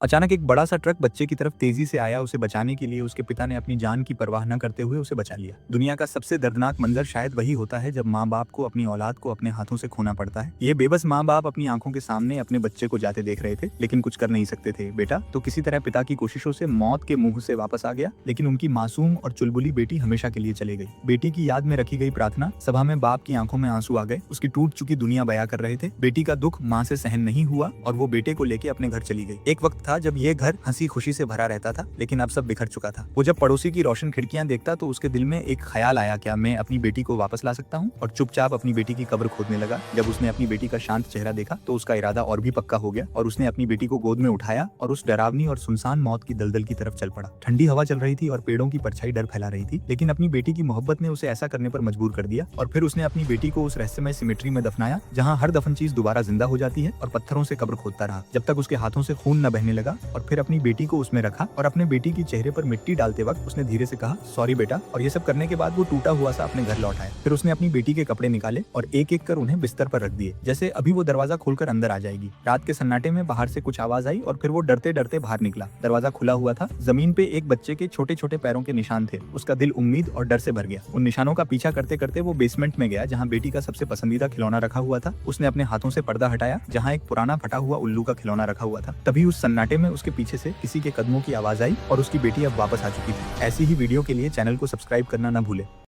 अचानक एक बड़ा सा ट्रक बच्चे की तरफ तेजी से आया। उसे बचाने के लिए उसके पिता ने अपनी जान की परवाह न करते हुए उसे बचा लिया। दुनिया का सबसे दर्दनाक मंजर शायद वही होता है जब माँ बाप को अपनी औलाद को अपने हाथों से खोना पड़ता है। ये बेबस माँ बाप अपनी आंखों के सामने अपने बच्चे को जाते देख रहे थे, लेकिन कुछ कर नहीं सकते थे। बेटा तो किसी तरह पिता की कोशिशों से मौत के मुंह से वापस आ गया, लेकिन उनकी मासूम और चुलबुली बेटी हमेशा के लिए चली गई। बेटी की याद में रखी गई प्रार्थना सभा में बाप की आंखों में आंसू आ गए। उसकी टूट चुकी दुनिया बयां कर रहे थे। बेटी का दुख माँ से सहन नहीं हुआ और वो बेटे को लेके अपने घर चली गई। एक वक्त था जब ये घर हंसी खुशी से भरा रहता था, लेकिन अब सब बिखर चुका था। वो जब पड़ोसी की रोशन खिड़कियां देखता तो उसके दिल में एक ख्याल आया, क्या मैं अपनी बेटी को वापस ला सकता हूँ? और चुपचाप अपनी बेटी की कब्र खोदने लगा। जब उसने अपनी बेटी का शांत चेहरा देखा तो उसका इरादा और भी पक्का हो गया और उसने अपनी बेटी को गोद में उठाया और उस डरावनी और सुनसान मौत की दलदल की तरफ चल पड़ा। ठंडी हवा चल रही थी और पेड़ों की परछाई डर फैला रही थी, लेकिन अपनी बेटी की मोहब्बत ने उसे ऐसा करने पर मजबूर कर दिया। और फिर उसने अपनी बेटी को उस रहस्यमय सिमेट्री में दफनाया जहाँ हर दफन चीज दोबारा जिंदा हो जाती है, और पत्थरों से कब्र खोदता रहा जब तक उसके हाथों से खून न बहने लगा। और फिर अपनी बेटी को उसमें रखा और अपने बेटी की चेहरे पर मिट्टी डालते वक्त उसने धीरे से कहा, सॉरी बेटा। और ये सब करने के बाद वो टूटा हुआ सा अपने घर लौट आया। फिर उसने अपनी बेटी के कपड़े निकाले और एक एक कर उन्हें बिस्तर पर रख दिए, जैसे अभी वो दरवाजा खोलकर अंदर आ जाएगी। रात के सन्नाटे में बाहर से कुछ आवाज आई और फिर वो डरते डरते बाहर निकला। दरवाजा खुला हुआ था। जमीन पे एक बच्चे के छोटे छोटे पैरों के निशान थे। उसका दिल उम्मीद और डर से भर गया। उन निशानों का पीछा करते करते वो बेसमेंट में गया जहाँ बेटी का सबसे पसंदीदा खिलौना रखा हुआ था। उसने अपने हाथों से पर्दा हटाया जहाँ एक पुराना फटा हुआ उल्लू का खिलौना रखा हुआ था। तभी उस सन्नाटे में उसके पीछे से किसी के कदमों की आवाज आई और उसकी बेटी अब वापस आ चुकी थी। ऐसी ही वीडियो के लिए चैनल को सब्सक्राइब करना न भूले।